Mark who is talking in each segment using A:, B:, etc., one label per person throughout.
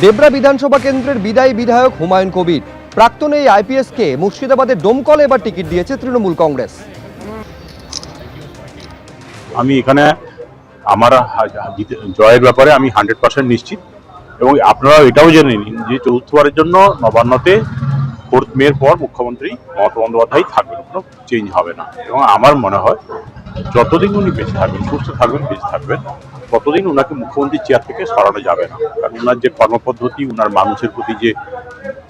A: দেবরা বিধানসভা কেন্দ্রের বিদায়ী বিধায়ক হুমায়ুন কবির। প্রাক্তন এই আইপিএসকে মুর্শিদাবাদের ডোমকলে এবার টিকিট দিয়েছে তৃণমূল কংগ্রেস।
B: আমি এখানে আমার জয়ের ব্যাপারে আমি 100% নিশ্চিত, এবং আপনারা এটাও জেনে নিন যে চতুর্থবারের জন্য নবান্নতে 4 মের পর মুখ্যমন্ত্রী মমতা বন্দ্যোপাধ্যায় থাকবেন, কোনো চেঞ্জ হবে না। এবং আমার মনে হয় যতদিন উনি বেঁচে থাকবেন, সুস্থ থাকবেন, বেঁচে থাকবেন, ততদিন ওনাকে মুখ্যমন্ত্রীর চেয়ার থেকে সরানো যাবে না। কারণ ওনার যে কর্মপদ্ধতি, ওনার মানুষের প্রতি যে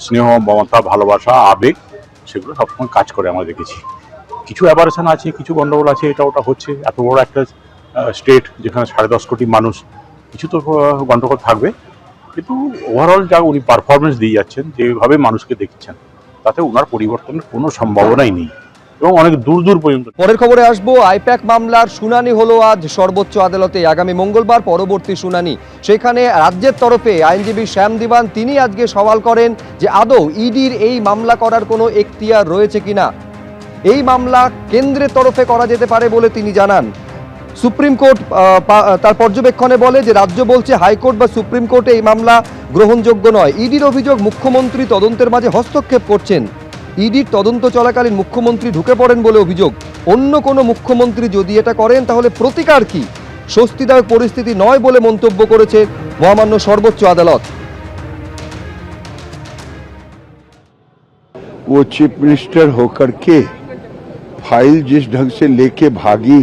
B: স্নেহ, মমতা, ভালোবাসা, আবেগ, সেগুলো সবসময় কাজ করে আমরা দেখেছি। কিছু অ্যাবারেশন আছে, কিছু গন্ডগোল আছে, এটা ওটা হচ্ছে। এত বড় একটা স্টেট যেখানে 10.5 কোটি মানুষ, কিছু তো গন্ডগোল থাকবে, কিন্তু ওভারঅল যা উনি পারফরমেন্স দিয়ে যাচ্ছেন, যেভাবে মানুষকে দেখছেন, তাতে ওনার পরিবর্তনের কোনো সম্ভাবনাই নেই, এবং অনেক দূর দূর পর্যন্ত।
A: পরের খবরে আসবো। আইপ্যাক মামলার শুনানি হলো আজ সর্বোচ্চ আদালতে। আগামী মঙ্গলবার পরবর্তী শুনানি। সেখানে রাজ্যের তরফে আইনজীবী শ্যাম দিবান তিনি আজকে সওয়াল করেন যে আদৌ ইডির এই মামলা করার কোনো এখতিয়ার রয়েছে কিনা। এই মামলা কেন্দ্রের তরফে করা যেতে পারে বলে তিনি জানান। সুপ্রিম কোর্ট তার পর্যবেক্ষণে বলে যে রাজ্য বলছে হাইকোর্ট বা সুপ্রিম কোর্টে এই মামলা গ্রহণযোগ্য নয়। ইডির অভিযোগ মুখ্যমন্ত্রী তদন্তের মাঝে হস্তক্ষেপ করছেন। ইডির তদন্ত চলাকালীন মুখ্যমন্ত্রী ঢুকে পড়েন বলে অভিযোগ। অন্য কোনো মুখ্যমন্ত্রী যদি এটা করেন তাহলে প্রতিকার কি? স্বস্তিদায়ক পরিস্থিতি নয় বলে মন্তব্য করেছে মহামান্য সর্বোচ্চ আদালত।
C: वो चीफ मिनिस्टर होकर के फाइल जिस ढंग से लेके भागी,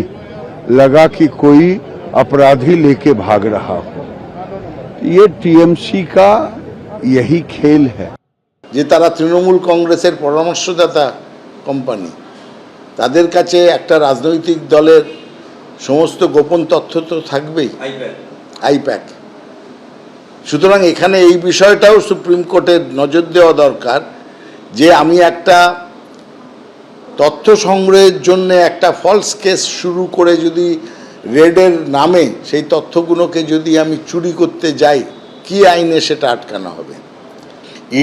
C: लगा कि कोई अपराधी लेके भाग रहा हो। ये टीएमसी का यही खेल है
D: যে তারা তৃণমূল কংগ্রেসের পরামর্শদাতা কোম্পানি, তাদের কাছে একটা রাজনৈতিক দলের সমস্ত গোপন তথ্য তো থাকবেই, আইপ্যাক। সুতরাং এখানে এই বিষয়টাও সুপ্রিম কোর্টের নজর দেওয়া দরকার যে আমি একটা তথ্য সংগ্রহের জন্য একটা ফলস কেস শুরু করে যদি রেডের নামে সেই তথ্যগুলোকে যদি আমি চুরি করতে যাই, কি আইনে সেটা আটকানো হবে?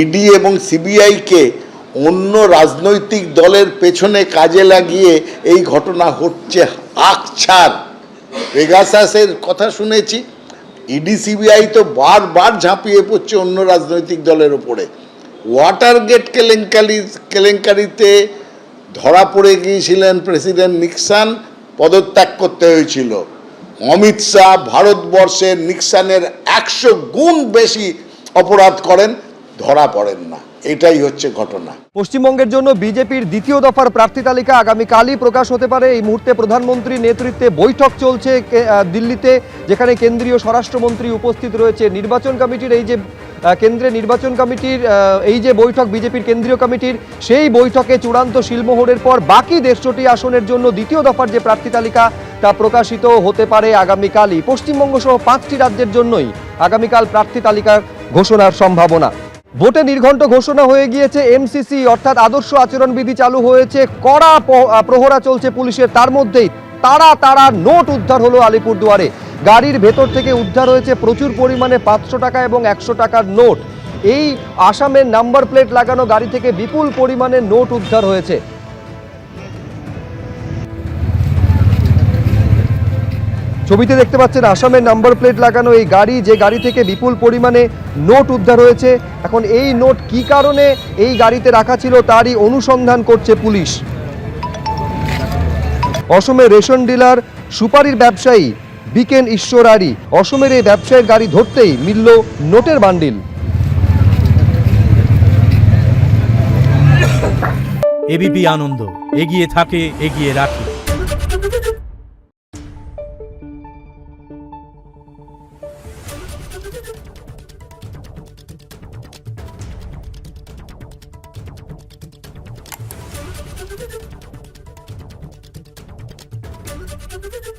D: ইডি এবং সিবিআইকে অন্য রাজনৈতিক দলের পেছনে কাজে লাগিয়ে এই ঘটনা হচ্ছে। আকছার পেগাসাসের কথা শুনেছি, ইডি সিবিআই তো বারবার ঝাঁপিয়ে পড়ছে অন্য রাজনৈতিক দলের ওপরে। ওয়াটারগেট কেলেঙ্কারিতে ধরা পড়ে গিয়েছিলেন প্রেসিডেন্ট নিক্সন, পদত্যাগ করতে হয়েছিল। অমিত শাহ ভারতবর্ষের নিক্সনের 100 গুণ বেশি অপরাধ করেন, ধরা পড়েন না। এটাই হচ্ছে ঘটনা।
A: পশ্চিমবঙ্গের জন্য বিজেপির দ্বিতীয় দফার প্রার্থী তালিকা আগামীকালই প্রকাশ হতে পারে। এই মুহূর্তে প্রধানমন্ত্রীর নেতৃত্বে বৈঠক চলছে দিল্লিতে, যেখানে কেন্দ্রীয় স্বরাষ্ট্রমন্ত্রী উপস্থিত রয়েছে। নির্বাচন কমিটির এই যে কেন্দ্রের নির্বাচন কমিটির এই যে বৈঠক বিজেপির কেন্দ্রীয় কমিটির, সেই বৈঠকে চূড়ান্ত শিলমোহরের পর বাকি 150টি আসনের জন্য দ্বিতীয় দফার যে প্রার্থী তালিকা তা প্রকাশিত হতে পারে আগামীকালই। পশ্চিমবঙ্গ সহ 5টি রাজ্যের জন্যই আগামীকাল প্রার্থী তালিকার ঘোষণার সম্ভাবনা। ভোটে নির্ঘণ্ট ঘোষণা হয়ে গিয়েছে এমসিসি, অর্থাৎ আদর্শ আচরণবিধি চালু হয়েছে। কড়া প্রহরা চলছে পুলিশের। তার মধ্যেই তারা নোট উদ্ধার হলো আলিপুরদুয়ারে। গাড়ির ভেতর থেকে উদ্ধার হয়েছে প্রচুর পরিমাণে 500 টাকা এবং 100 টাকার নোট। এই আসামের নাম্বার প্লেট লাগানো গাড়ি থেকে বিপুল পরিমাণে নোট উদ্ধার হয়েছে। ছবিতে দেখতে পাচ্ছেন আসামের নাম্বার প্লেট লাগানো এই গাড়ি, যে গাড়ি থেকে বিপুল পরিমাণে নোট উদ্ধার হয়েছে। এখন এই নোট কি কারণে এই গাড়িতে রাখা ছিল তারই অনুসন্ধান করছে পুলিশ। অসমের রেশন ডিলার সুপারির ব্যবসায়ী বিকেন ঈশ্বরারি, অসমের এই ব্যবসায়ীর গাড়ি ধরতেই মিলল নোটের বান্ডিল।
E: এবিপি আনন্দ, এগিয়ে থাকে, এগিয়ে রাখে।
F: Thank you.